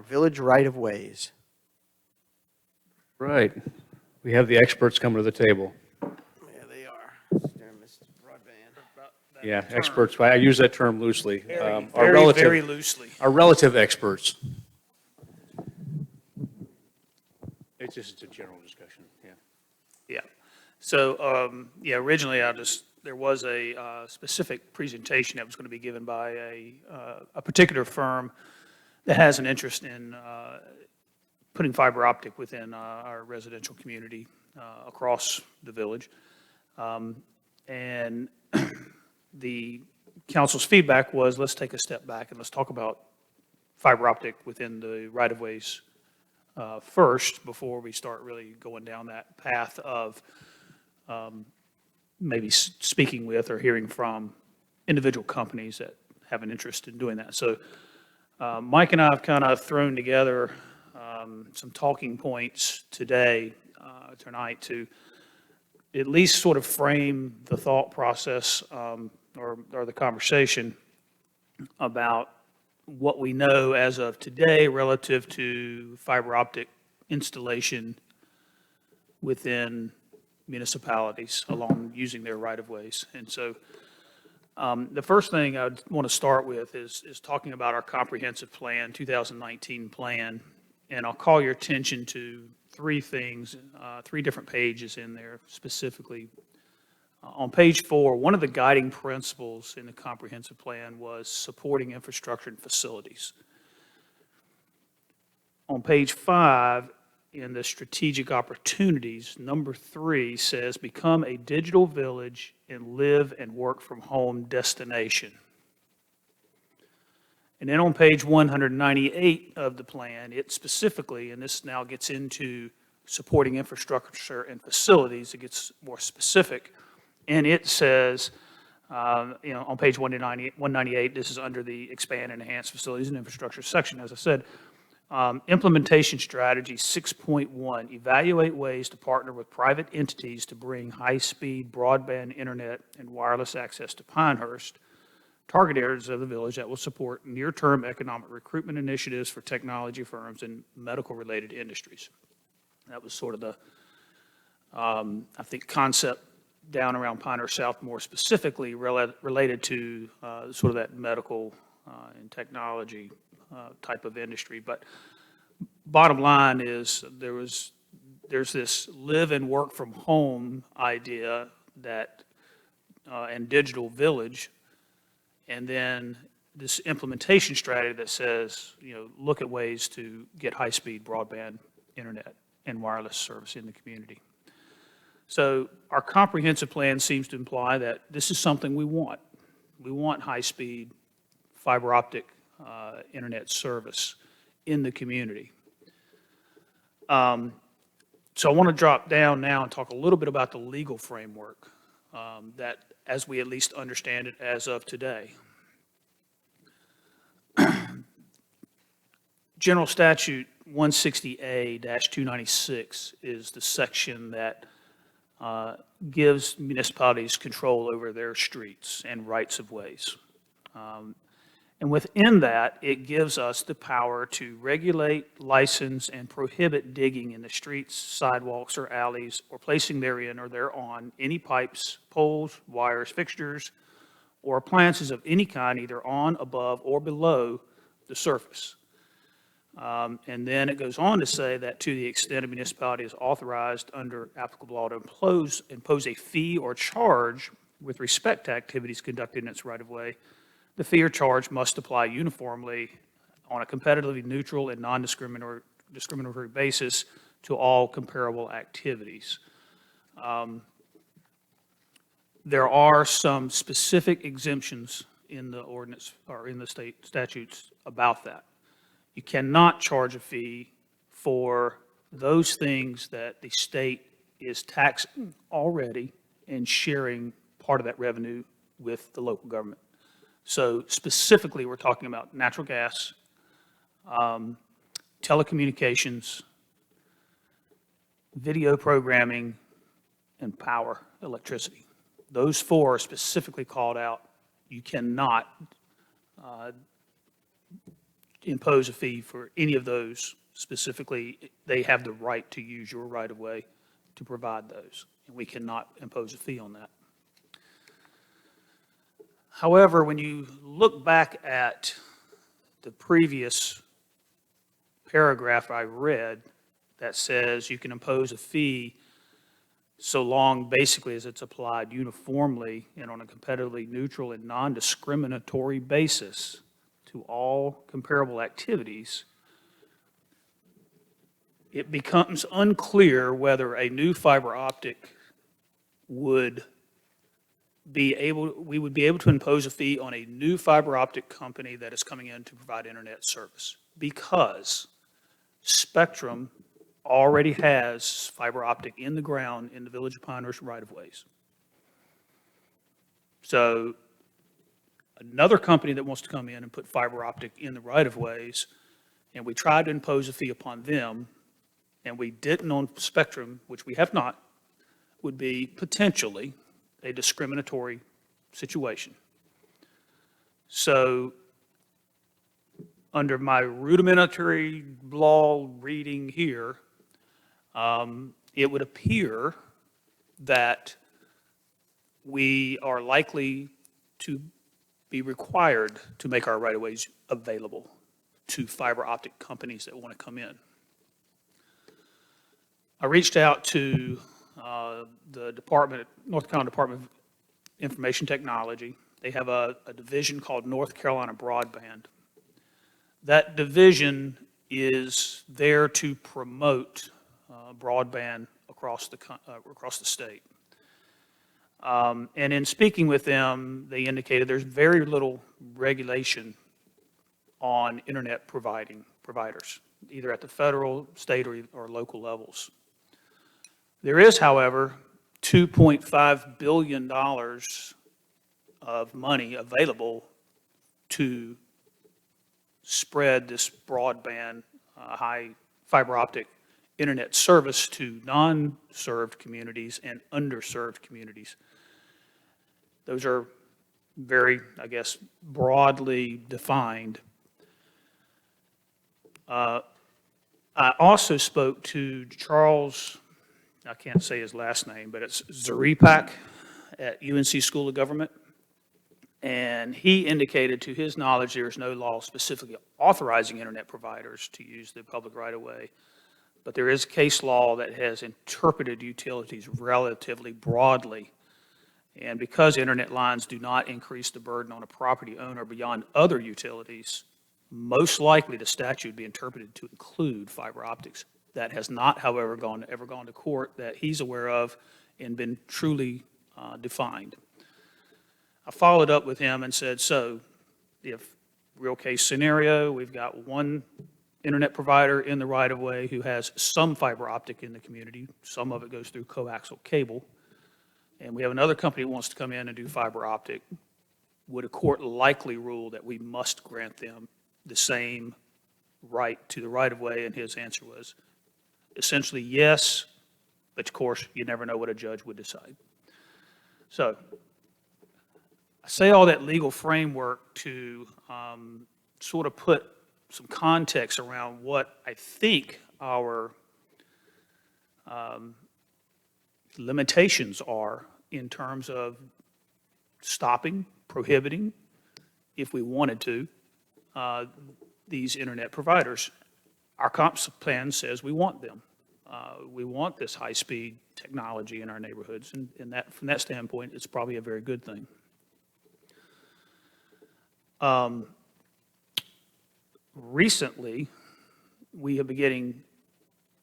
village right-of-ways. Right. We have the experts coming to the table. Yeah, they are. Mr. Broadband. Yeah, experts. I use that term loosely. Very loosely. Our relative experts. It's just a general discussion, yeah. Yeah. So, yeah, originally there was a specific presentation that was going to be given by a particular firm that has an interest in putting fiber optic within our residential community across the village. And the council's feedback was, let's take a step back and let's talk about fiber optic within the right-of-ways first before we start really going down that path of maybe speaking with or hearing from individual companies that have an interest in doing that. So Mike and I have kind of thrown together some talking points tonight to at least sort of frame the thought process or the conversation about what we know as of today relative to fiber optic installation within municipalities along using their right-of-ways. And so the first thing I want to start with is talking about our comprehensive plan, 2019 plan. And I'll call your attention to three things, three different pages in there specifically. On page 4, one of the guiding principles in the comprehensive plan was supporting infrastructure and facilities. On page 5, in the strategic opportunities, number 3 says, become a digital village and live and work from home destination. And then on page 198 of the plan, it specifically, and this now gets into supporting infrastructure and facilities, it gets more specific. And it says, on page 198, this is under the expand and enhance facilities and infrastructure section, as I said, implementation strategy 6.1, evaluate ways to partner with private entities to bring high-speed broadband internet and wireless access to Pinehurst, target areas of the village that will support near-term economic recruitment initiatives for technology firms and medical-related industries. That was sort of the, I think, concept down around Pinehurst South, more specifically related to sort of that medical and technology type of industry. But bottom line is there's this live and work from home idea that and digital village, and then this implementation strategy that says, look at ways to get high-speed broadband internet and wireless service in the community. So our comprehensive plan seems to imply that this is something we want. We want high-speed fiber optic internet service in the community. So I want to drop down now and talk a little bit about the legal framework that, as we at least understand it as of today. General Statute 160A-296 is the section that gives municipalities control over their streets and rights of ways. And within that, it gives us the power to regulate, license, and prohibit digging in the streets, sidewalks, or alleys, or placing therein or thereon any pipes, poles, wires, fixtures, or appliances of any kind, either on, above, or below the surface. And then it goes on to say that to the extent a municipality is authorized under applicable law to impose a fee or charge with respect to activities conducted in its right-of-way, the fee or charge must apply uniformly on a competitively neutral and non-discriminatory basis to all comparable activities. There are some specific exemptions in the ordinance or in the state statutes about that. You cannot charge a fee for those things that the state is taxing already and sharing part of that revenue with the local government. So specifically, we're talking about natural gas, telecommunications, video programming, and power, electricity. Those four are specifically called out. You cannot impose a fee for any of those specifically. They have the right to use your right-of-way to provide those, and we cannot impose a fee on that. However, when you look back at the previous paragraph I read that says you can impose a fee so long basically as it's applied uniformly and on a competitively neutral and non-discriminatory basis to all comparable activities, it becomes unclear whether a new fiber optic would we would be able to impose a fee on a new fiber optic company that is coming in to provide internet service, because Spectrum already has fiber optic in the ground in the Village of Pinehurst right-of-ways. So another company that wants to come in and put fiber optic in the right-of-ways, and we tried to impose a fee upon them, and we didn't on Spectrum, which we have not, would be potentially a discriminatory situation. So under my rudimentary law reading here, it would appear that we are likely to be required to make our right-of-ways available to fiber optic companies that want to come in. I reached out to the North Carolina Department of Information Technology. They have a division called North Carolina Broadband. That division is there to promote broadband across the state. And in speaking with them, they indicated there's very little regulation on internet providers, either at the federal, state, or local levels. There is, however, $2.5 billion of money available to spread this broadband, high fiber optic internet service to non-served communities and underserved communities. Those are very, I guess, broadly defined. I also spoke to Charles, I can't say his last name, but it's Zaripak at UNC School of Government. And he indicated, to his knowledge, there is no law specifically authorizing internet providers to use the public right-of-way. But there is case law that has interpreted utilities relatively broadly. And because internet lines do not increase the burden on a property owner beyond other utilities, most likely the statute would be interpreted to include fiber optics. That has not, however, ever gone to court that he's aware of and been truly defined. I followed up with him and said, so if real case scenario, we've got one internet provider in the right-of-way who has some fiber optic in the community, some of it goes through coaxial cable, and we have another company that wants to come in and do fiber optic, would a court likely rule that we must grant them the same right to the right-of-way? And his answer was essentially yes, but of course, you never know what a judge would decide. So I say all that legal framework to sort of put some context around what I think our limitations are in terms of stopping, prohibiting, if we wanted to, these internet providers. Our comp plan says we want them. We want this high-speed technology in our neighborhoods, and that, from that standpoint, it's probably a very good thing. Recently, we have been getting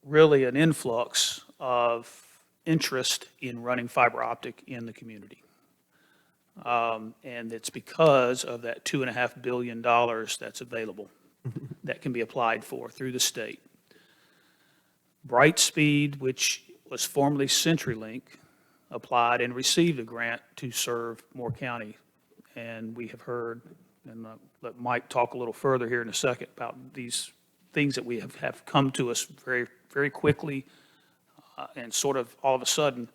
really an influx of interest in running fiber optic in the community. And it's because of that $2.5 billion that's available that can be applied for through the state. Brightspeed, which was formerly CenturyLink, applied and received a grant to serve Moore County. And we have heard, and I'll let Mike talk a little further here in a second about these things that we have come to us very, very quickly and sort of all of a sudden.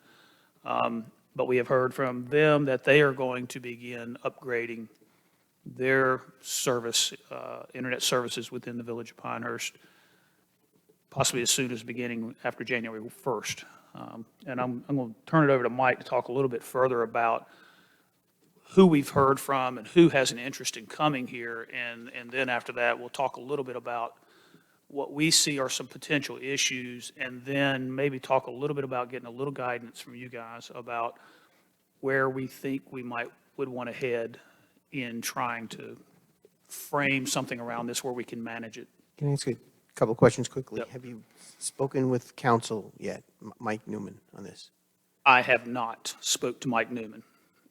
But we have heard from them that they are going to begin upgrading their service, internet services within the village of Pinehurst, possibly as soon as beginning after January 1st. And I'm going to turn it over to Mike to talk a little bit further about who we've heard from and who has an interest in coming here. And then after that, we'll talk a little bit about what we see are some potential issues, and then maybe talk a little bit about getting a little guidance from you guys about where we think we would want to head in trying to frame something around this where we can manage it. Can I ask a couple of questions quickly? Yep. Have you spoken with counsel yet, Mike Newman, on this? I have not spoke to Mike Newman.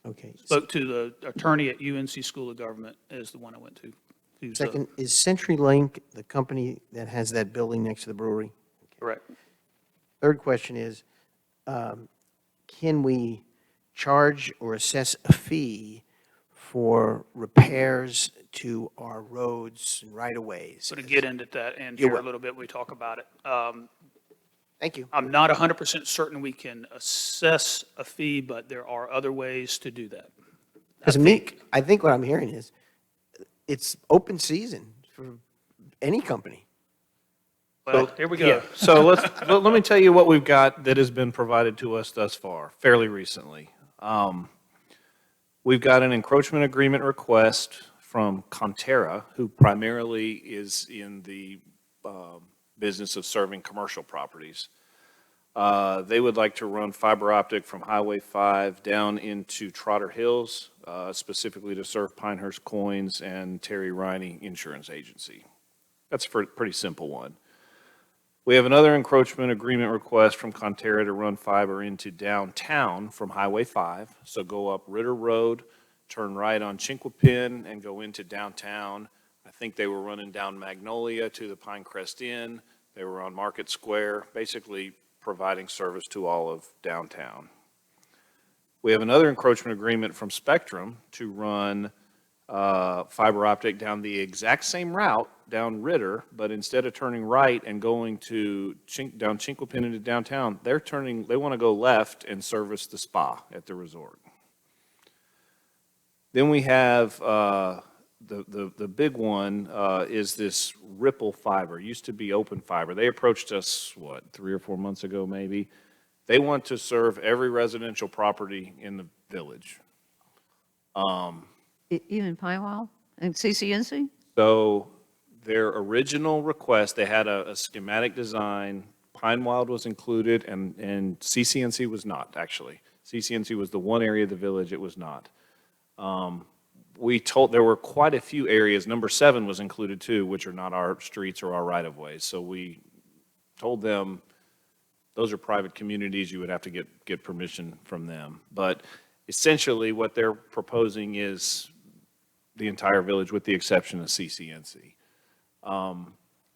Okay. Spoke to the attorney at UNC School of Government is the one I went to. who's, Second, is CenturyLink the company that has that building next to the brewery? Correct. Third question is, can we charge or assess a fee for repairs to our roads and right-of-ways? So to get into that and You here a will. little bit, we talk about it. Thank you. I'm not 100% certain we can assess a fee, but there are other ways to do that. Because I think what I'm hearing is, it's open season for any company. Well, here we go. Yeah, so let me tell you what we've got that has been provided to us thus far, fairly recently. We've got an encroachment agreement request from Conterra, who primarily is in the business of serving commercial properties. They would like to run fiber optic from Highway 5 down into Trotter Hills, specifically to serve Pinehurst Coins and Terry Riney Insurance Agency. That's a pretty simple one. We have another encroachment agreement request from Conterra to run fiber into downtown from Highway 5. So go up Ritter Road, turn right on Chinquapin, and go into downtown. I think they were running down Magnolia to the Pinecrest Inn. They were on Market Square, basically providing service to all of downtown. We have another encroachment agreement from Spectrum to run fiber optic down the exact same route down Ritter, but instead of turning right and going to down Chinquapin into downtown, they want to go left and service the spa at the resort. Then we have the big one is this Ripple Fiber. Used to be Open Fiber. They approached us, 3 or 4 months ago maybe. They want to serve every residential property in the village. Even Pinewell and CCNC? So their original request, they had a schematic design. Pinewild was included, and CCNC was not, actually. CCNC was the one area of the village it was not. There were quite a few areas, number 7 was included too, which are not our streets or our right-of-ways. So we told them, those are private communities, you would have to get permission from them. But essentially, what they're proposing is the entire village with the exception of CCNC.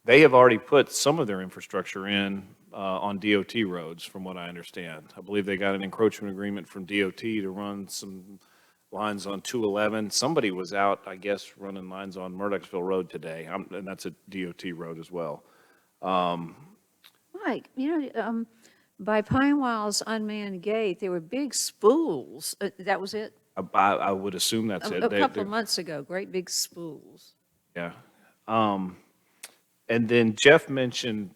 They have already put some of their infrastructure in on DOT roads, from what I understand. I believe they got an encroachment agreement from DOT to run some lines on 211. Somebody was out, I guess, running lines on Murdochsville Road today, and that's a DOT road as well. Mike, by Pinewell's unmanned gate, there were big spools. That was it? I would assume that's it. A couple of months ago, great big spools. Yeah. And then Jeff mentioned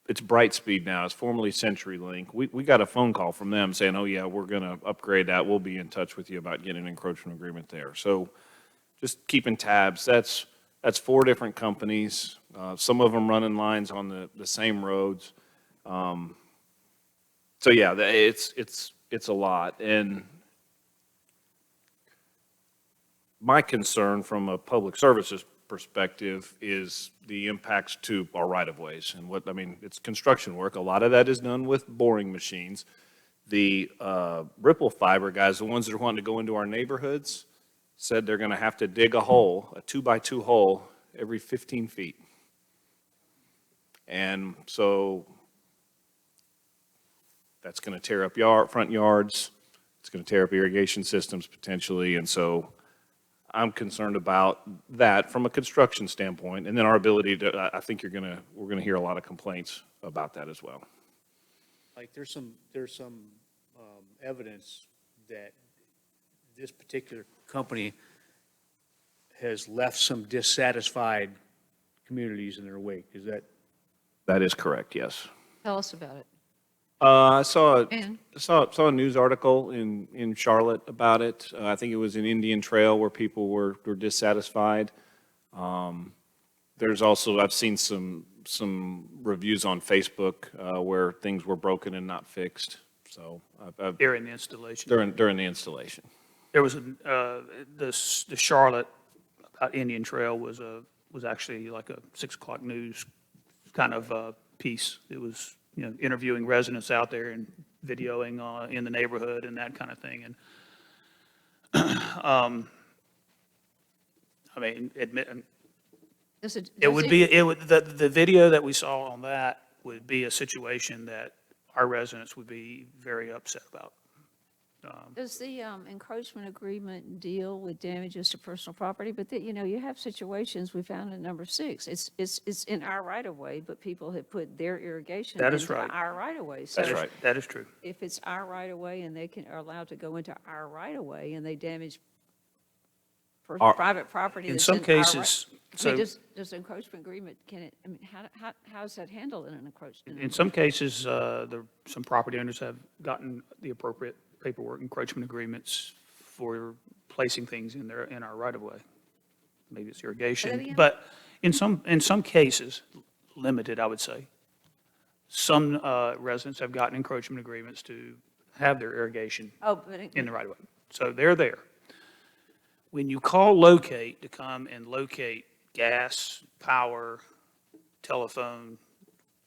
it's Brightspeed now. It's formerly CenturyLink. We got a phone call from them saying, oh, yeah, we're going to upgrade that. We'll be in touch with you about getting an encroachment agreement there. So just keeping tabs. That's 4 different companies. Some of them running lines on the same roads. So, yeah, it's a lot. And my concern from a public services perspective is the impacts to our right-of-ways. And it's construction work. A lot of that is done with boring machines. The Ripple Fiber guys, the ones that are wanting to go into our neighborhoods, said they're going to have to dig a hole, a 2x2 hole, every 15 feet. And so that's going to tear up front yards. It's going to tear up irrigation systems potentially. And so I'm concerned about that from a construction standpoint, and then our ability to. I think we're going to hear a lot of complaints about that as well. Like there's some evidence that this particular company has left some dissatisfied communities in their wake. Is that? That is correct, yes. Tell us about it. I saw, And? saw a news article in Charlotte about it. I think it was an Indian Trail where people were dissatisfied. There's also, I've seen some reviews on Facebook where things were broken and not fixed. So during the installation. during the installation. There was the Charlotte Indian Trail was actually like a 6 o'clock news kind of piece. It was, interviewing residents out there and videoing in the neighborhood and that kind of thing. And I mean, the video that we saw on that would be a situation that our residents would be very upset about. Does the encroachment agreement deal with damages to personal property? But you have situations we found in number 6. It's in our right of way, but people have put their irrigation That is into right. our right of way. That's right. That is true. If it's our right of way and they are allowed to go into our right of way and they damage private property In that's some in our right- cases, I mean, so does the encroachment agreement, how is that handled in an encroachment? in some cases, some property owners have gotten the appropriate paperwork, encroachment agreements for placing things in our right of way. Maybe it's Say that irrigation, again? but in some cases, limited, I would say, some residents have gotten encroachment agreements to have their irrigation Oh, but in the right of way. So they're there. When you call locate to come and locate gas, power, telephone,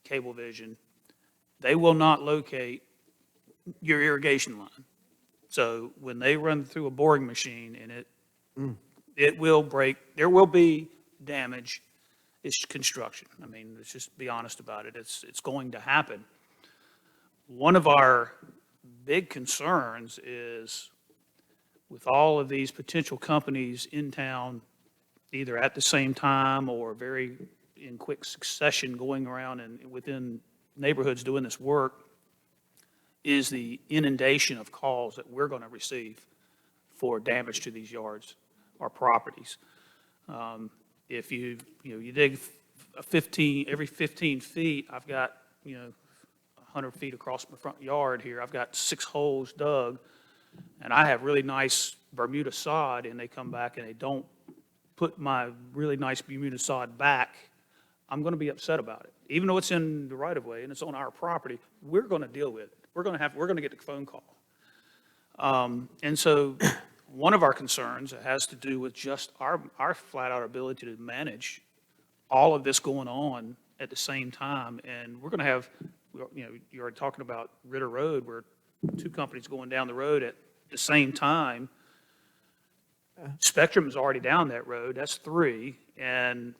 cable vision, they will not locate your irrigation line. So when they run through a boring machine and it will break, there will be damage. It's construction. I mean, let's just be honest about it. It's going to happen. One of our big concerns is with all of these potential companies in town, either at the same time or very in quick succession going around and within neighborhoods doing this work, is the inundation of calls that we're going to receive for damage to these yards or properties. If you dig every 15 feet, I've got, 100 feet across my front yard here, I've got 6 holes dug, and I have really nice Bermuda sod, and they come back and they don't put my really nice Bermuda sod back, I'm going to be upset about it. Even though it's in the right of way and it's on our property, we're going to deal with it. We're going to get the phone call. And so one of our concerns has to do with just our flat out ability to manage all of this going on at the same time. And we're going to have, you were talking about Ritter Road, where 2 companies going down the road at the same time. Spectrum is already down that road. That's 3. And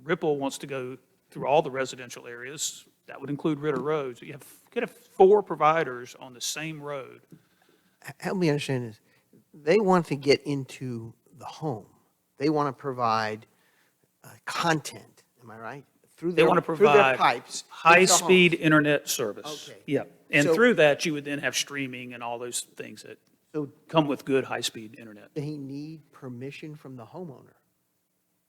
Ripple wants to go through all the residential areas. That would include Ritter Road. So you have 4 providers on the same road. Help me understand this. They want to get into the home. They want to provide content, am I right? They want to through their provide pipes. into the high-speed homes. internet service. Okay. Yeah. And So- through that, you would then have streaming and all those things that So come with good high-speed internet. they need permission from the homeowner.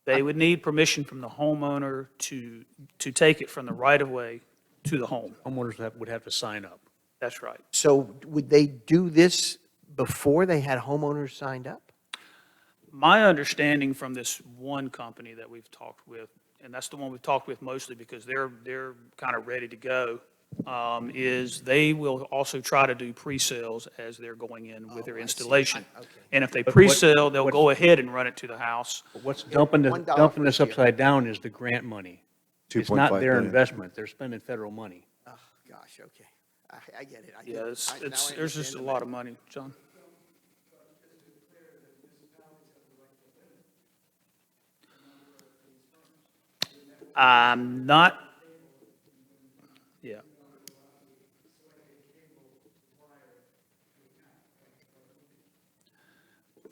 They would need permission from the homeowner to take it from the right-of-way to the home. Homeowners would have to sign up. That's right. So would they do this before they had homeowners signed up? My understanding from this one company that we've talked with, and that's the one we've talked with mostly because they're kind of ready to go, is they will also try to do pre-sales as they're going in with their I see. installation. Okay. And if they But what- pre-sale, they'll what's- go ahead and run it to the house. But what's dumping $1 this for a year. upside down is the grant money. It's not 2.5 their million. investment. They're spending federal money. Oh, gosh, okay. I get it. Yeah, now I there's just a understand lot of money, John. I'm not, yeah.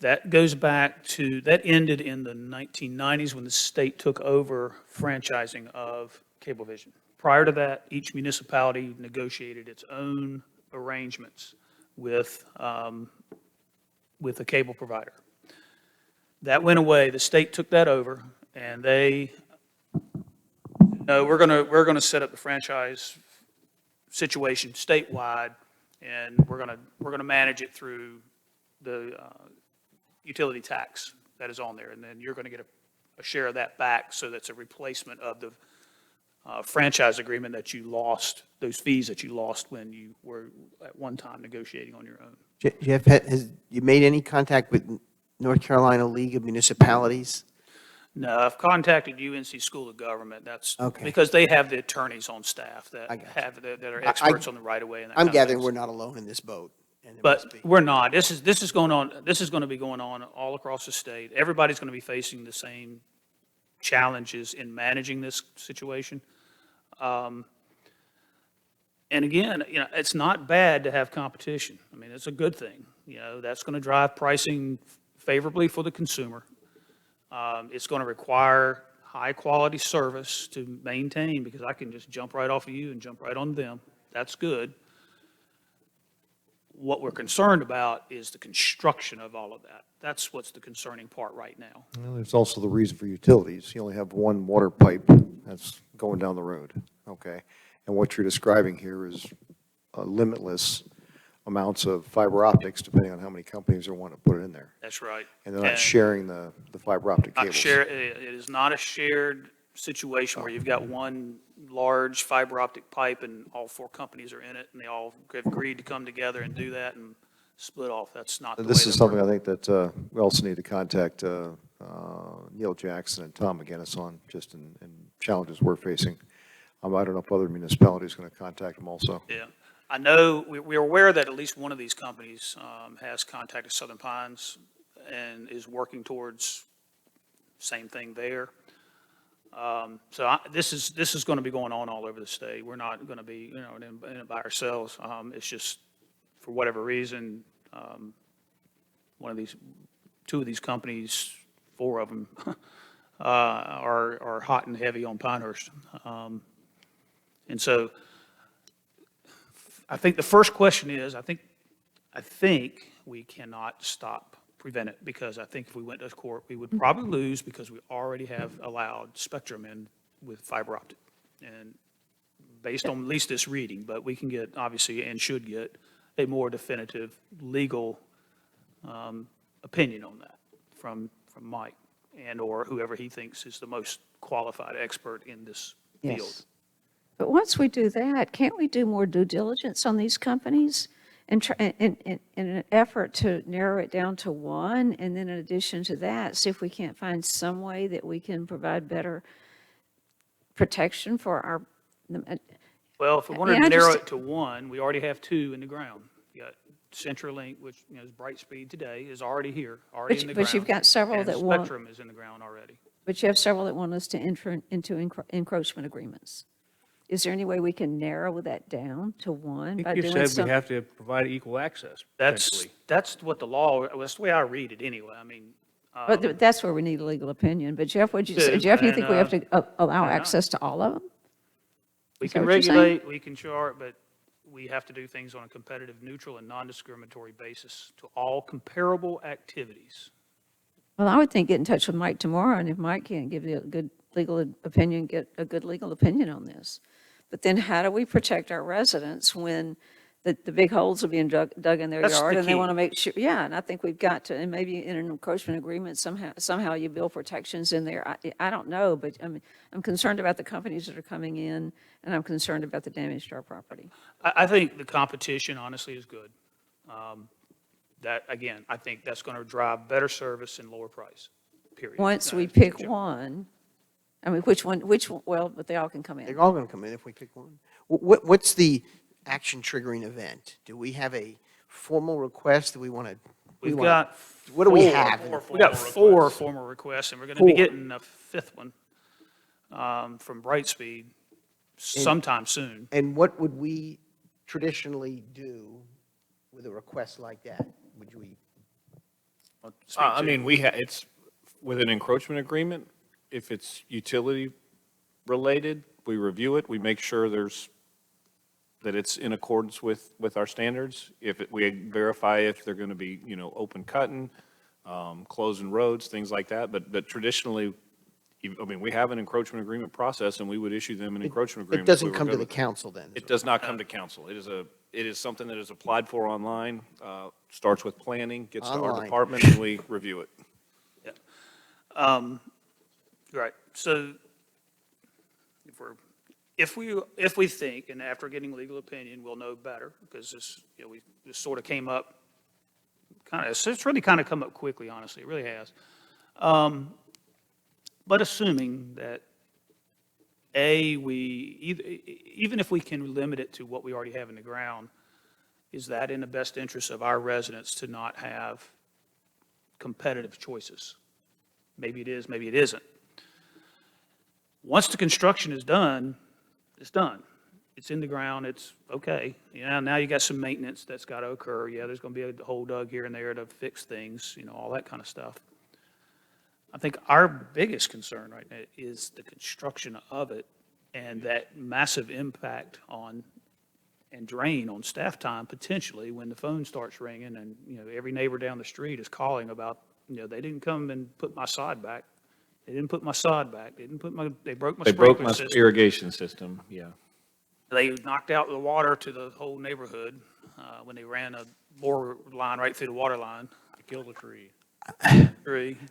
That goes back to, that ended in the 1990s when the state took over franchising of Cablevision. Prior to that, each municipality negotiated its own arrangements with a cable provider. That went away. The state took that over, and they, no, we're going to set up the franchise situation statewide, and we're going to manage it through the utility tax that is on there, and then you're going to get a share of that back, so that's a replacement of the franchise agreement that you lost, those fees that you lost when you were at one time negotiating on your own. Jeff, has you made any contact with North Carolina League of Municipalities? No, I've contacted UNC School of Government, that's Okay. because they have the attorneys on staff I that got you. that are experts on the right of way and that I'm kind of gathering things. we're not alone in this boat. And there But must be. we're not. This is going on, this is going to be going on all across the state. Everybody's going to be facing the same challenges in managing this situation. And again, you know, it's not bad to have competition. I mean, it's a good thing. You know, that's going to drive pricing favorably for the consumer. It's going to require high-quality service to maintain, because I can just jump right off of you and jump right on them. That's good. What we're concerned about is the construction of all of that. That's what's the concerning part right now. Well, there's also the reason for utilities. You only have one water pipe that's going down the road, okay? And what you're describing here is limitless amounts of fiber optics, depending on how many companies are wanting to put it in there. That's right. And they're not sharing the fiber optic Not cables. it is not a shared situation where you've got one large fiber optic pipe and all four companies are in it, and they all have agreed to come together and do that and split off. That's not the way This is that something I works. think that we also need to contact Neil Jackson and Tom McGinnis on, just in challenges we're facing. I don't know if other municipalities are going to contact them also. Yeah. I know, we're aware that at least one of these companies has contacted Southern Pines and is working towards same thing there. This is going to be going on all over the state. We're not going to be, you know, in it by ourselves. It's just, for whatever reason, two of these companies, four of them, are hot and heavy on Pinehurst. And so I think the first question is, I think we cannot prevent it, because I think if we went to court, we would probably lose, because we already have allowed spectrum in with fiber optic. And based on at least this reading, but we can get, obviously, and should get a more definitive legal opinion on that from Mike and/or whoever he thinks is the most qualified expert in this field. Yes. But once we do that, can't we do more due diligence on these companies and in an effort to narrow it down to one? And then in addition to that, see if we can't find some way that we can provide better protection for our, Well, if we I wanted mean, to I narrow just- it to one, we already have two in the ground. You got CenturyLink, which, you know, is Brightspeed today, is already here, already in the ground. but you've got several and that want, Spectrum is in the ground already. but you have several that want us to enter into encroachment agreements. Is there any way we can narrow that down to one? I by think you doing said some- we have to provide equal access, That's potentially. what the law, that's the way I read it anyway. I mean, But that's where we need a legal opinion. But Jeff, what'd you say? Good, Jeff, you and, think we have to allow why not? access to all of them? we Is that can what you're saying? regulate, we can chart, but we have to do things on a competitive, neutral, and non-discriminatory basis to all comparable activities. Well, I would think get in touch with Mike tomorrow, and if Mike can't give you a good legal opinion, get a good legal opinion on this. But then how do we protect our residents when the big holes are being dug in their That's yard? the And they key. want to make sure, yeah, and I think we've got to, and maybe in an encroachment agreement, somehow you build protections in there. I don't know, but I mean, I'm concerned about the companies that are coming in, and I'm concerned about the damage to our property. I think the competition, honestly, is good. That, again, I think that's going to drive better service and lower price, period. Once we Just pick jump. one, I mean, which one, well, but they all can come in. They're all going to come in if we pick one. What's the action triggering event? Do we have a formal request that we want to? We've got. What do we four- have? We got four formal requests, and we're going to be getting a fifth one from Brightspeed sometime soon. And what would we traditionally do with a request like that? Would we? I'll speak I to- mean, it's with an encroachment agreement, if it's utility related, we review it, we make sure that it's in accordance with our standards. We verify if they're going to be, you know, open cutting, closing roads, things like that. But traditionally, I mean, we have an encroachment agreement process, and we would issue them an encroachment It agreement. if we doesn't were come to good the with it. council then? It does not come to council. It is something that is applied for online, starts with planning, gets to our Online. department, and we review it. Right, so if we think, and after getting legal opinion, we'll know better, because this, this sort of came up, it's really kind of come up quickly, honestly, it really has. But assuming that, even if we can limit it to what we already have in the ground, is that in the best interest of our residents to not have competitive choices? Maybe it is, maybe it isn't. Once the construction is done, it's done. It's in the ground, it's okay. Now you got some maintenance that's got to occur. Yeah, there's going to be a hole dug here and there to fix things, all that kind of stuff. I think our biggest concern right now is the construction of it and that massive impact on and drain on staff time potentially when the phone starts ringing and, every neighbor down the street is calling about, they didn't come and put my sod back. They didn't put my sod back. They broke my They broke sprinkler my system. irrigation system, yeah. They knocked out the water to the whole neighborhood when they ran a bore line right through the water line. Kill a tree.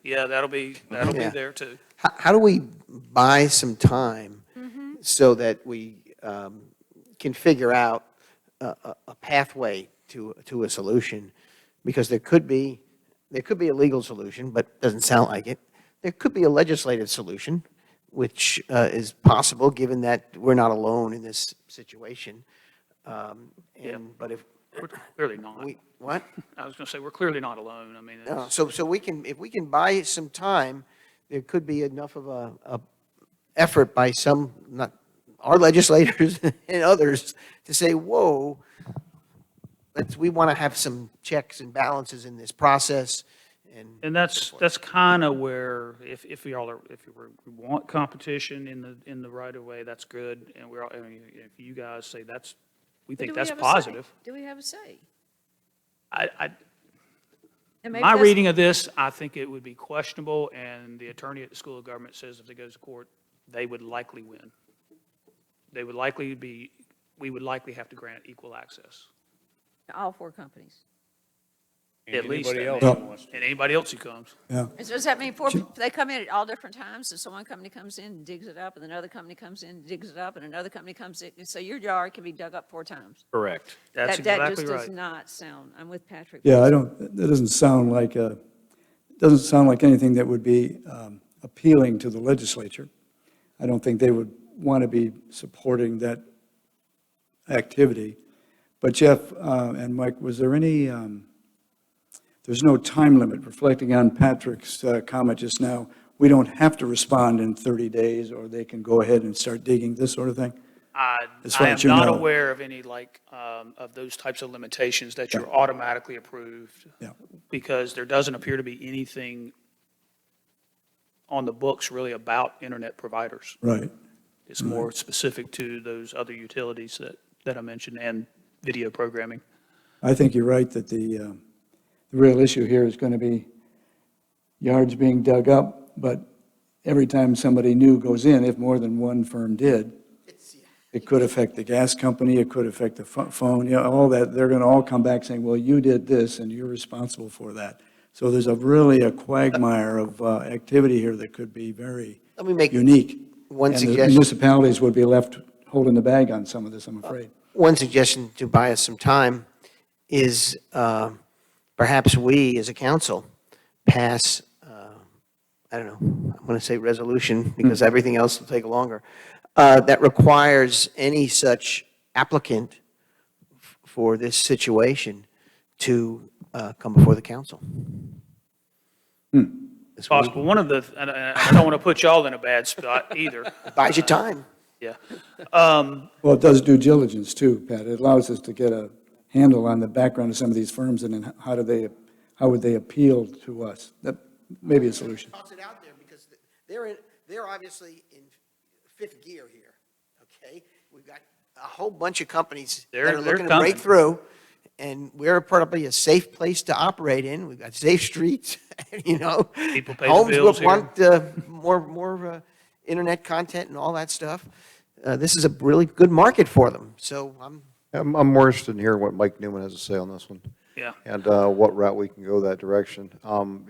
Yeah, that'll be Yeah. there too. How do we buy some time so that we can figure out a pathway to a solution? Because there could be a legal solution, but it doesn't sound like it. There could be a legislative solution, which is possible, given that we're not alone in this situation. But if We're clearly not. what? I was going to say, we're clearly not alone. I mean, No, so if we can buy some time, there could be enough of a effort by some, not our legislators and others, to say, whoa, we want to have some checks and balances in this process. and that's kind of where, if we want competition in the right of way, that's good. And if you guys say we But think do we that's have a say? positive. Do we have a say? My And maybe that's- reading of this, I think it would be questionable, and the attorney at the School of Government says if it goes to court, they would likely win. We would likely have to grant equal access. All four companies. At least, Anybody else that who wants to. and anybody else who comes. So does that mean they come in at all different times? So one company comes in and digs it up, and another company comes in and digs it up, and another company comes in, so your yard can be dug up 4 times? Correct. That's That exactly just does right. not sound, I'm with Patrick. Yeah, that doesn't sound like anything that would be appealing to the legislature. I don't think they would want to be supporting that activity. But Jeff and Mike, was there any, there's no time limit, reflecting on Patrick's comment just now, we don't have to respond in 30 days, or they can go ahead and start digging, this sort of thing? As far I am as you not know. aware of any of those types of limitations that you're automatically approved. Yeah. Because there doesn't appear to be anything on the books really about internet providers. Right. It's more specific to those other utilities that I mentioned and video programming. I think you're right that the real issue here is going to be yards being dug up, but every time somebody new goes in, if more than one firm did, it could affect the gas company, it could affect the phone, all that. They're going to all come back saying, well, you did this and you're responsible for that. So there's really a quagmire of activity here that could be very Let me make unique. one And the suggestion. municipalities would be left holding the bag on some of this, I'm afraid. One suggestion to buy us some time is perhaps we, as a council, pass, I don't know, I'm going to say resolution, because everything else will take longer, that requires any such applicant for this situation to come before the council. It's possible. One of and I don't want to put y'all in a bad spot either. Buys you time. Yeah. Well, it does due diligence too, Pat. It allows us to get a handle on the background of some of these firms and then how would they appeal to us? That may be a solution. Toss it out there because they're obviously in fifth gear here, okay? We've got a whole bunch of companies that They're are looking to coming. break through, and we're probably a safe place to operate in. We've got safe streets, you know. People pay the Homes bills will want more internet content and all that stuff. This is a really good market for them. So I'm more interested in hearing what Mike Newman has to say on this one. Yeah. And what route we can go that direction.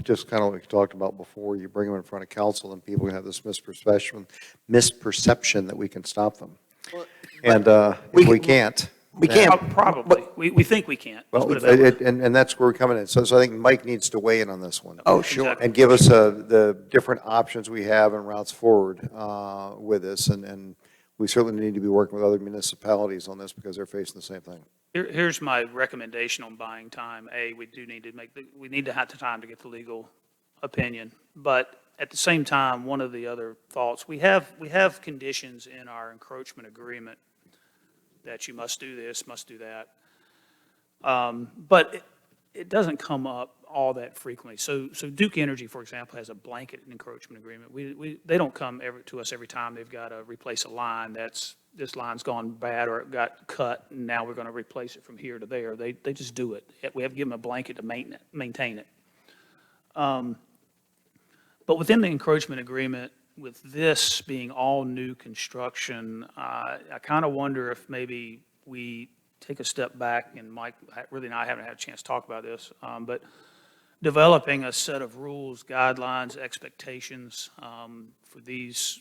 Just kind of like we talked about before, you bring them in front of council and people have this misperception that we can stop them. And if we can't. we can't. Probably. We think we can't. Let's Well, put it that way. and that's where we're coming in. So I think Mike needs to weigh in on this one. Oh, sure. Exactly. And give us the different options we have and routes forward with this. And we certainly need to be working with other municipalities on this because they're facing the same thing. Here's my recommendation on buying time. We need to have the time to get the legal opinion. But at the same time, one of the other thoughts, we have conditions in our encroachment agreement that you must do this, must do that. But it doesn't come up all that frequently. So Duke Energy, for example, has a blanket encroachment agreement. They don't come to us every time they've got to replace a line this line's gone bad or it got cut, and now we're going to replace it from here to there. They just do it. We have to give them a blanket to maintain it. But within the encroachment agreement, with this being all new construction, I kind of wonder if maybe we take a step back, and Mike really and I haven't had a chance to talk about this, but developing a set of rules, guidelines, expectations for these,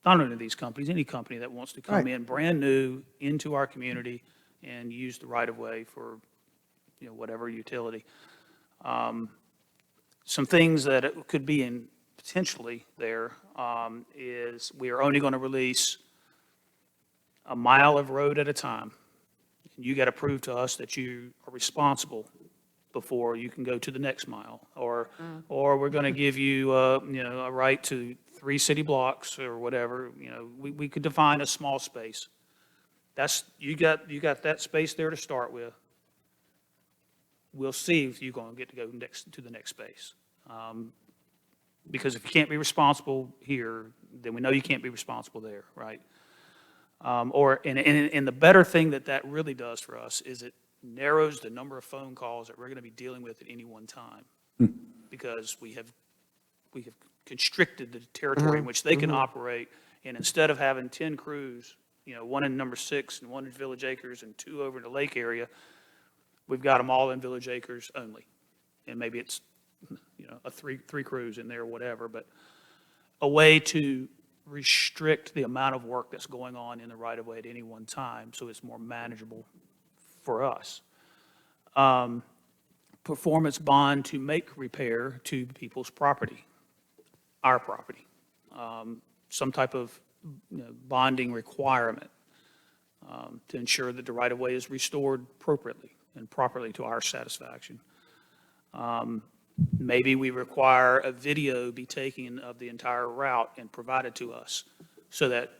not only these companies, any company that wants to come in brand new into our community and use the right of way for, whatever utility. Some things that it could be in potentially there is we are only going to release a mile of road at a time. You got to prove to us that you are responsible before you can go to the next mile, or we're going to give you, a right to 3 city blocks or whatever. We could define a small space. You got that space there to start with. We'll see if you're going to get to go to the next space. Because if you can't be responsible here, then we know you can't be responsible there, right? And the better thing that really does for us is it narrows the number of phone calls that we're going to be dealing with at any one time, because we have constricted the territory in which they can operate. And instead of having 10 crews, 1 in number 6 and 1 in Village Acres and 2 over in the lake area, we've got them all in Village Acres only. And maybe it's, a three crews in there or whatever, but a way to restrict the amount of work that's going on in the right-of-way at any one time, so it's more manageable for us. Performance bond to make repair to people's property, our property. Some type of bonding requirement to ensure that the right-of-way is restored appropriately and properly to our satisfaction. Maybe we require a video be taken of the entire route and provided to us so that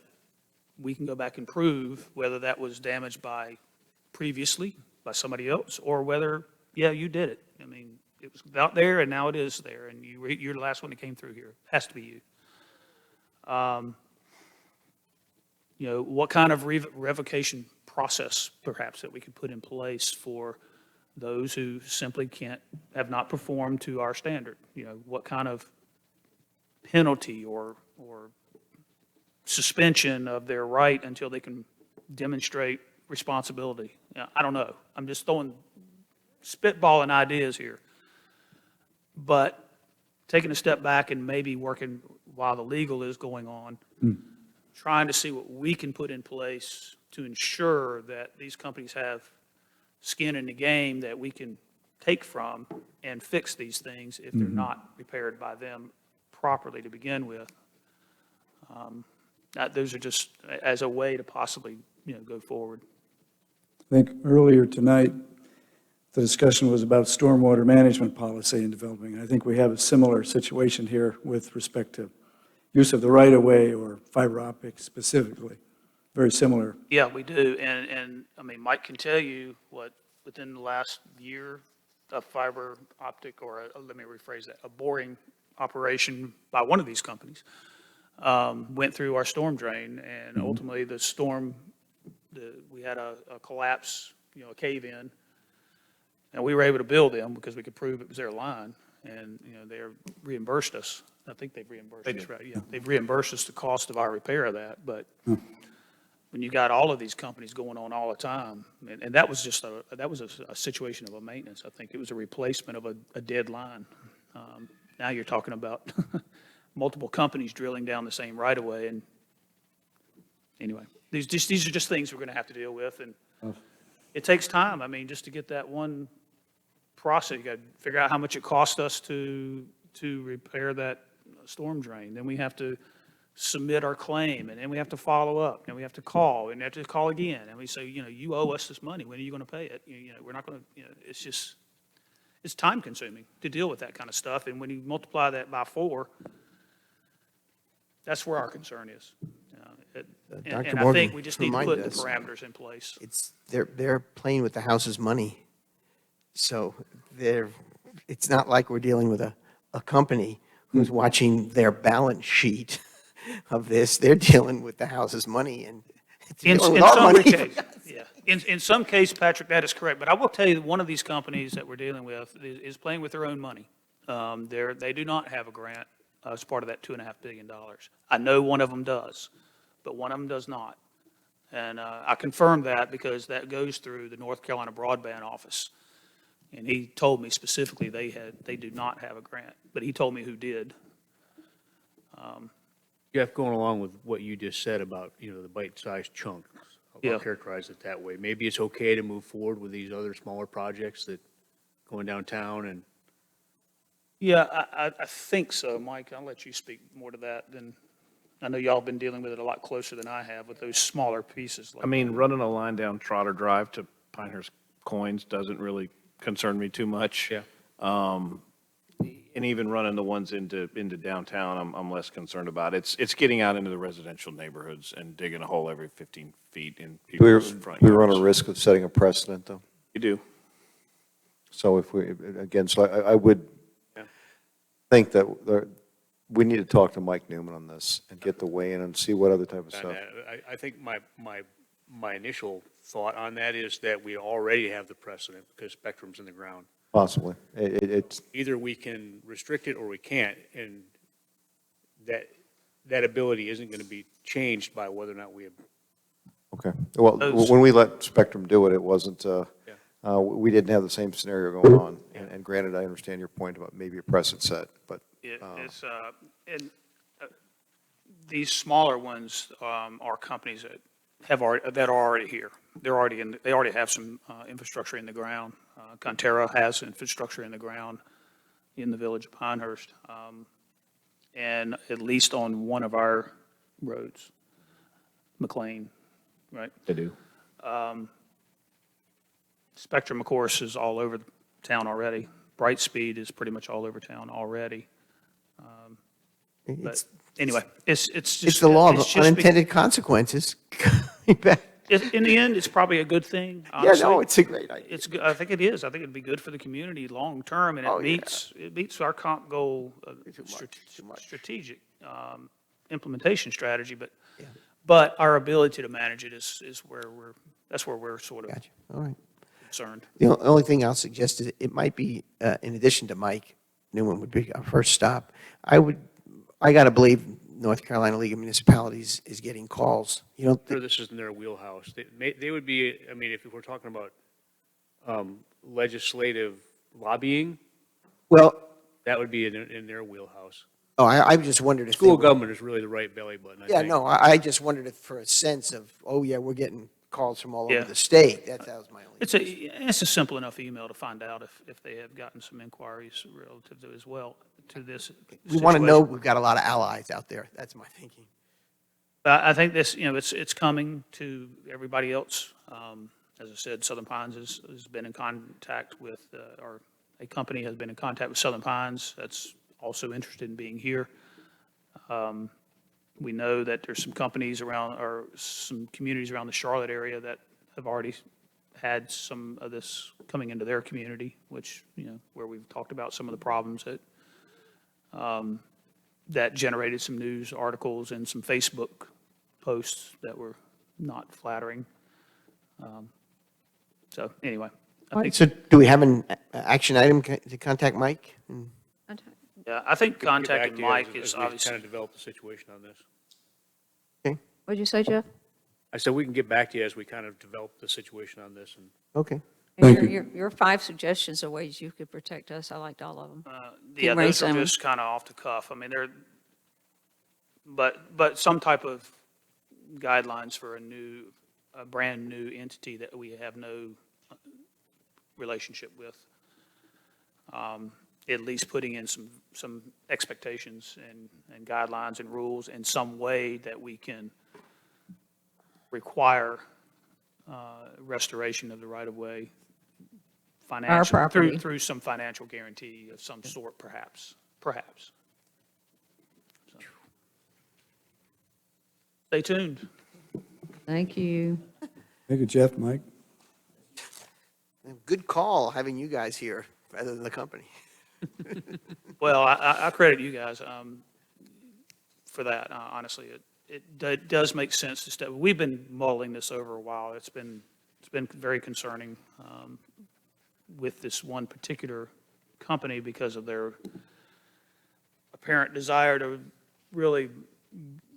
we can go back and prove whether that was damaged previously by somebody else, or whether, you did it. I mean, it was out there and now it is there, and you're the last one that came through here. It has to be you. What kind of revocation process, perhaps, that we could put in place for those who simply have not performed to our standard? What kind of penalty or suspension of their right until they can demonstrate responsibility? I don't know. I'm just spitballing ideas here. But taking a step back and maybe working while the legal is going on, trying to see what we can put in place to ensure that these companies have skin in the game that we can take from and fix these things if they're not repaired by them properly to begin with. Those are just as a way to possibly, go forward. I think earlier tonight, the discussion was about stormwater management policy and developing. I think we have a similar situation here with respect to use of the right-of-way or fiber optics specifically. Very similar. Yeah, we do. And I mean, Mike can tell you within the last year, a fiber optic, or let me rephrase that, a boring operation by one of these companies went through our storm drain, and ultimately the storm, we had a collapse, a cave in, And we were able to bill them because we could prove it was their line, and, they reimbursed us. I think they've reimbursed us, right? Yeah, they've reimbursed us the cost of our repair of that, but when you got all of these companies going on all the time, and that was just a situation of a maintenance. I think it was a replacement of a dead line. Now you're talking about multiple companies drilling down the same right of way, and anyway, these are just things we're going to have to deal with, and it takes time. I mean, just to get that one process, you got to figure out how much it cost us to repair that storm drain. Then we have to submit our claim, and then we have to follow up, and we have to call, and we have to call again, and we say, you owe us this money. When are you going to pay it? We're not going to. It's time consuming to deal with that kind of stuff, and when you multiply that by 4, that's where our concern is. And Dr. I Morgan think we just need to put reminded the us. parameters in place. They're playing with the house's money. So it's not like we're dealing with a company who's watching their balance sheet of this. They're dealing with the house's money, and it's dealing with our money. Yeah. In some case, Patrick, that is correct. But I will tell you that one of these companies that we're dealing with is playing with their own money. They do not have a grant as part of that $2.5 billion. I know one of them does, but one of them does not. And I confirmed that because that goes through the North Carolina Broadband Office. And he told me specifically they do not have a grant, but he told me who did. Jeff, going along with what you just said about, the bite-sized chunk, Yeah. I'll characterize it that way. Maybe it's okay to move forward with these other smaller projects that going downtown and. Yeah, I think so, Mike. I'll let you speak more to that. I know y'all have been dealing with it a lot closer than I have with those smaller pieces. I mean, running a line down Trotter Drive to Pinehurst Coins doesn't really concern me too much. Yeah. And even running the ones into downtown, I'm less concerned about. It's getting out into the residential neighborhoods and digging a hole every 15 feet in Do people's front we run a yards. risk of setting a precedent, though? You do. So if we, again, so I would Yeah. think that we need to talk to Mike Newman on this and get the weigh-in and see what other type of stuff. I think my initial thought on that is that we already have the precedent because Spectrum's in the ground. Possibly. It's, Either we can restrict it or we can't, and that ability isn't going to be changed by whether or not we have. okay. Well, when we let Spectrum do it, it wasn't, we didn't have the same scenario going on. And granted, I understand your point about maybe a precedent set, but. It's, these smaller ones are companies that are already here. They already have some infrastructure in the ground. Conterra has infrastructure in the ground in the village of Pinehurst, and at least on one of our roads, McLean, right? They do. Spectrum, of course, is all over the town already. Brightspeed is pretty much all over town already. But anyway, it's just. It's the law it's of just unintended consequences. In the end, it's probably a good thing, Yeah, honestly. no, it's a great idea. It's, I think it is. I think it'd be good for the community long-term, and Oh, it yeah. meets our comp goal, Too much. strategic implementation strategy, but our ability to manage it is where that's where we're sort of Gotcha. All right. concerned. The only thing I'll suggest is it might be, in addition to Mike Newman would be our first stop. I got to believe North Carolina League of Municipalities is getting calls. You don't Sure, think, this isn't their wheelhouse. They would be, I mean, if we're talking about legislative lobbying, well, that would be in their wheelhouse. I just wondered if. they School were- government is really the right belly button, I Yeah, think. no, I just wondered if for a sense of, oh, yeah, we're getting calls from all Yeah. over the state. That was my only. It's a simple enough email to find out if they have gotten some inquiries relative to as well to this. We want to know situation. we've got a lot of allies out there. That's my thinking. I think this, it's coming to everybody else. As I said, Southern Pines has been in contact with, or a company has been in contact with Southern Pines that's also interested in being here. We know that there's some companies around, or some communities around the Charlotte area that have already had some of this coming into their community, which, where we've talked about some of the problems that generated some news articles and some Facebook posts that were not flattering. So anyway, I think, So do we have an action item to contact Mike? yeah, I think Get back contacting to you Mike as is we kind obviously, of develop the situation on this. What'd you say, Jeff? I said we can get back to you as we kind of develop the situation on this. And Okay. Thank Your 5 suggestions of ways you could protect us, I liked all of them. yeah, bring those are some- just kind of off the cuff. I mean, but some type of guidelines for a brand-new entity that we have no relationship with. At least putting in some expectations and guidelines and rules in some way that we can require restoration of the right-of-way financial, property. through some financial guarantee of some sort, perhaps. So. Stay tuned. Thank you. Thank you, Jeff, Mike. Good call having you guys here rather than the company. Well, I credit you guys for that, honestly. It does make sense to step, we've been mulling this over a while. It's been very concerning with this one particular company because of their apparent desire to really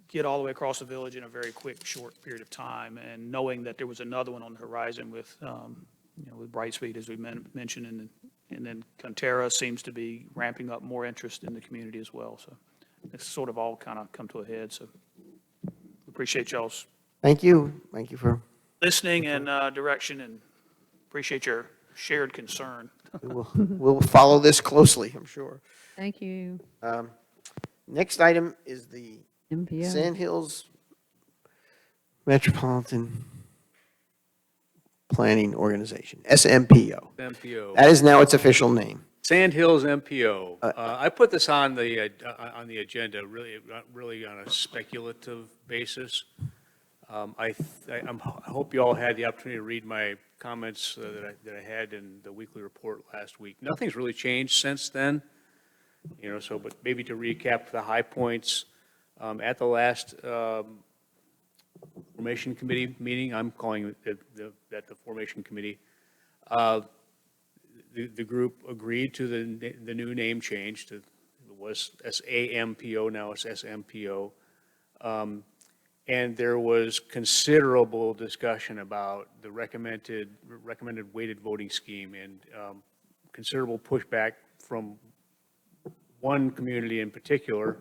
get all the way across the village in a very quick, short period of time, and knowing that there was another one on the horizon with, with Brightspeed, as we mentioned, and then Conterra seems to be ramping up more interest in the community as well. So it's sort of all kind of come to a head. So appreciate y'all's Thank you. Thank you for, listening and direction, and appreciate your shared concern. we'll follow this closely, I'm sure. Thank you, Next item is the MPO. Sand Hills Metropolitan Planning Organization, SMPO. MPO. That is now its official name. Sand Hills MPO. I put this on the agenda really on a speculative basis. I hope you all had the opportunity to read my comments that I had in the weekly report last week. Nothing's really changed since then, so, but maybe to recap the high points, at the last Formation Committee meeting, I'm calling it the Formation Committee, the group agreed to the new name change to, it was SAMPO, now it's SMPO. And there was considerable discussion about the recommended weighted voting scheme, and considerable pushback from one community in particular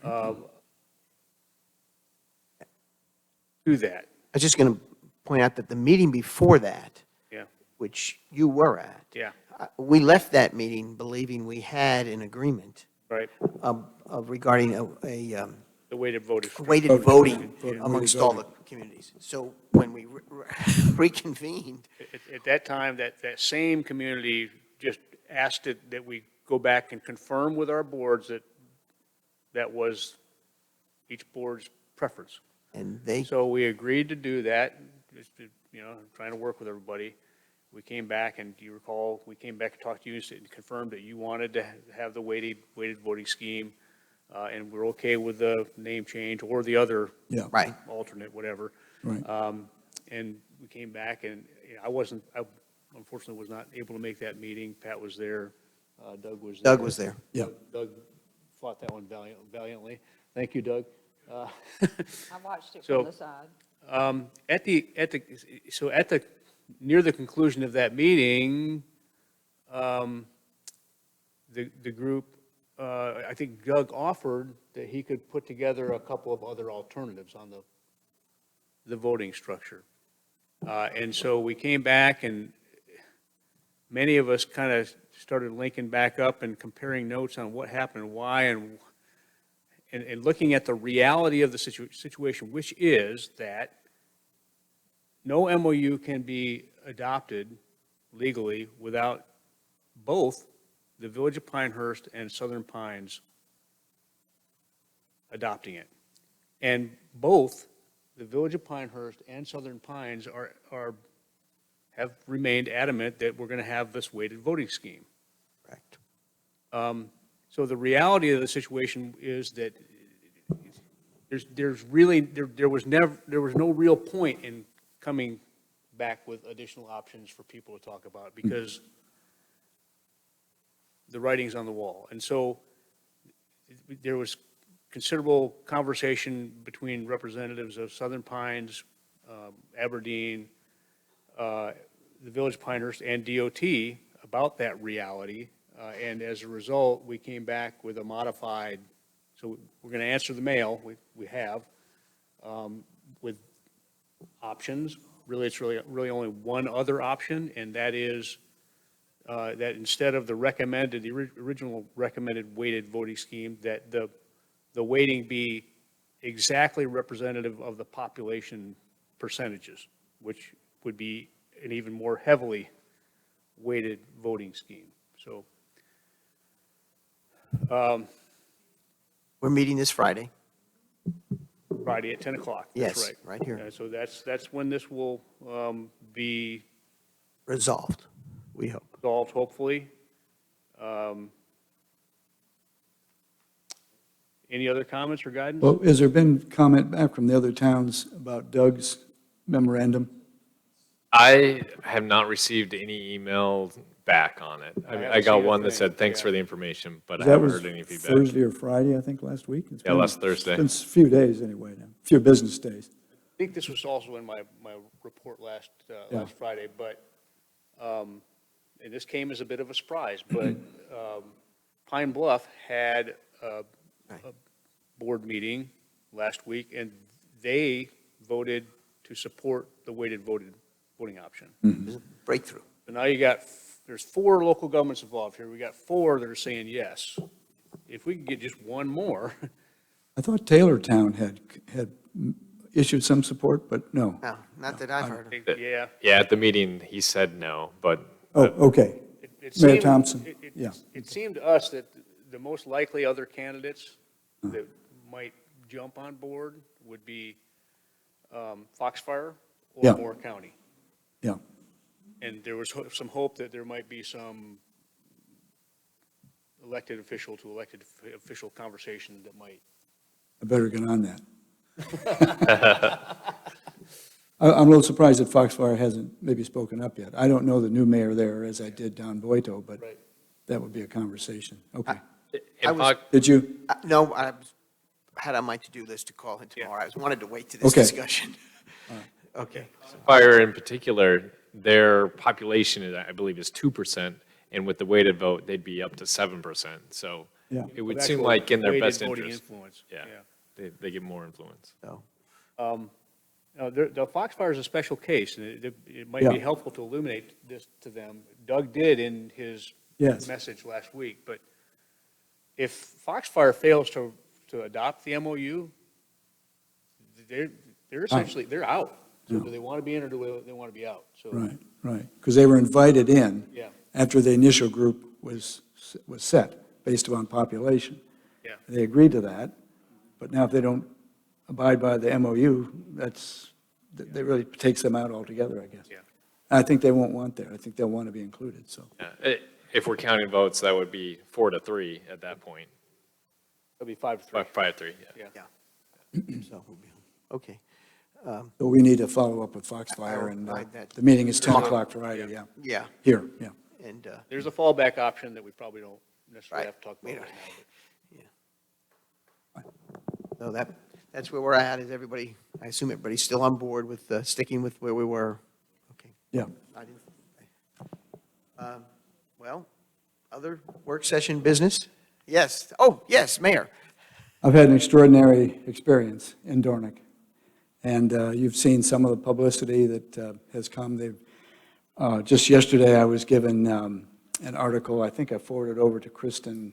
to that. I was just going to point out that the meeting before that, Yeah, which you were at, yeah, we left that meeting believing we had an agreement right. regarding The weighted voting. weighted voting Voting. amongst all the communities. So when we reconvened, At that time, that same community just asked that we go back and confirm with our boards that was each board's preference. and they, So we agreed to do that, just to, trying to work with everybody. We came back, and do you recall, we came back and talked to you and confirmed that you wanted to have the weighted voting scheme, and we're okay with the name change or the other Yeah, right. alternate, whatever. right. And we came back, and I unfortunately was not able to make that meeting. Pat was there, Doug was there. Doug was there. Yeah. Doug fought that one valiantly. Thank you, Doug. I watched it So- from the side. Near the conclusion of that meeting, the group, I think Doug offered that he could put together a couple of other alternatives on the voting structure. And so we came back, and many of us kind of started linking back up and comparing notes on what happened and why, and looking at the reality of the situation, which is that no MOU can be adopted legally without both the Village of Pinehurst and Southern Pines adopting it. And both the Village of Pinehurst and Southern Pines have remained adamant that we're going to have this weighted voting scheme. Correct. So the reality of the situation is that there was no real point in coming back with additional options for people to talk about, because the writing's on the wall. And so there was considerable conversation between representatives of Southern Pines, Aberdeen, the Village Pinehurst, and DOT about that reality. And as a result, we came back with a modified, so we're going to answer the mail, we have, with options. Really, it's really only one other option, and that is that instead of the original recommended weighted voting scheme, that the weighting be exactly representative of the population percentages, which would be an even more heavily weighted voting scheme. So We're meeting this Friday. Friday at 10 o'clock. That's Yes, right. right here. And so that's when this will be Resolved, we hope. resolved, hopefully. Any other comments or guidance? Well, has there been comment back from the other towns about Doug's memorandum? I have not received any email back on it. I haven't I got seen a one that thing, said, thanks yeah. for the information, but I That haven't was heard any feedback. Thursday or Friday, I think, last week? It's Yeah, been- last Thursday. It's been a few days anyway now, a few business days. I think this was also in my report last Friday, but, and this came as a bit of a surprise, but Pine Bluff had a board meeting last week, and they voted to support the weighted voting option. Breakthrough. So now there's 4 local governments involved here. We got 4 that are saying yes. If we could get just one more, I thought Taylortown had issued some support, but no. No, not that I've heard of. yeah. Yeah, at the meeting, he said no, but Oh, okay. It Mayor seemed- Thompson, yeah. It seemed to us that the most likely other candidates that might jump on board would be Foxfire or Yeah. Moore County. Yeah. And there was some hope that there might be some elected official to elected official conversation that might. I better get on that. I'm a little surprised that Foxfire hasn't maybe spoken up yet. I don't know the new mayor there as I did Don Boito, but Right. that would be a conversation. Okay. I in was- Fox- Did you? No, I had on my to-do list to call him tomorrow. I wanted to wait to this Okay. discussion. Okay. Fire in particular, their population, I believe, is 2%, and with the weighted vote, they'd be up to 7%. So Yeah. it would Of seem actual like in their weighted best voting interest. influence. Yeah, they get more influence. So, The Foxfire is a special case, and it might be Yeah. helpful to illuminate this to them. Doug did in his Yes. message last week, but if Foxfire fails to adopt the MOU, they're essentially, they're out. So do they want to be in or do they want to be out? So, Right, right. Because they were invited in yeah, after the initial group was set based upon population. yeah. They agreed to that, but now if they don't abide by the MOU, that really takes them out altogether, I guess. Yeah. I think they won't want that. I think they'll want to be included, so. Yeah. If we're counting votes, that would be 4-3 at that point. It'll be 5-3. 5-3, yeah. yeah. So, we'll be- okay. But we need to follow up with Foxfire, and Right, that- the meeting is 10 Tomorrow. o'clock Friday, yeah. Yeah, Here, yeah. and, There's a fallback option that we probably don't necessarily Right. have to talk We about don't- right now. so that's where we're at. Is everybody, I assume everybody's still on board with sticking with where we were? Okay. Yeah. I didn't- Well, other work session business? Yes. Oh, yes, Mayor. I've had an extraordinary experience in Dornick, and you've seen some of the publicity that has come. Just yesterday, I was given an article, I think I forwarded over to Kristen,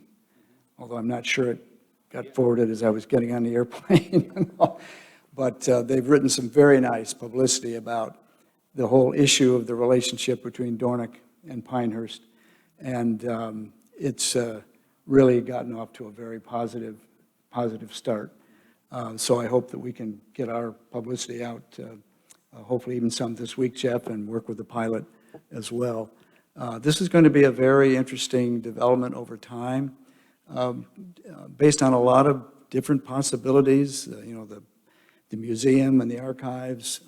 although I'm not sure it got forwarded as I was getting on the airplane. But they've written some very nice publicity about the whole issue of the relationship between Dornick and Pinehurst. And it's really gotten off to a very positive start. So I hope that we can get our publicity out, hopefully even some this week, Jeff, and work with the pilot as well. This is going to be a very interesting development over time, based on a lot of different possibilities, the museum and the archives,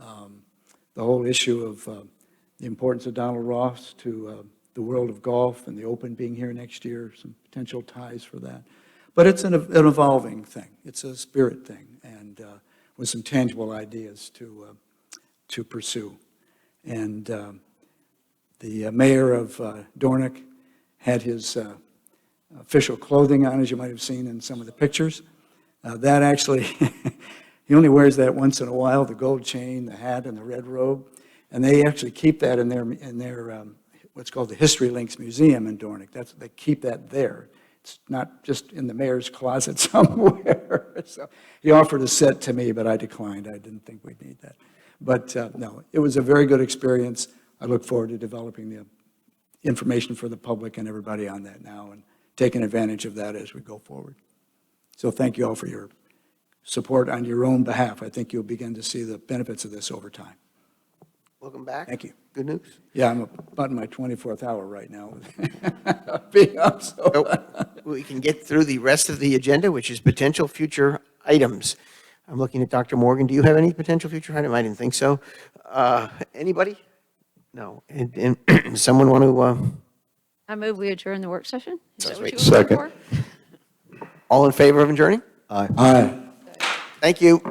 the whole issue of the importance of Donald Ross to the world of golf and the Open being here next year, some potential ties for that. But it's an evolving thing. It's a spirit thing, and with some tangible ideas to pursue. And the mayor of Dornick had his official clothing on, as you might have seen in some of the pictures. That actually, he only wears that once in a while, the gold chain, the hat, and the red robe. And they actually keep that in their what's called the History Links Museum in Dornick. They keep that there. It's not just in the mayor's closet somewhere. So he offered a set to me, but I declined. I didn't think we'd need that. But no, it was a very good experience. I look forward to developing the information for the public and everybody on that now and taking advantage of that as we go forward. So thank you all for your support on your own behalf. I think you'll begin to see the benefits of this over time. Welcome back. Thank you. Good news. Yeah, I'm about in my 24th hour right now. Being up, so. So we can get through the rest of the agenda, which is potential future items. I'm looking at Dr. Morgan. Do you have any potential future item? I didn't think so. Anybody? No. And someone want to, I move we adjourn the work session? Is that what you Second. were looking for? all in favor of adjourning? Aye. Aye. Thank you.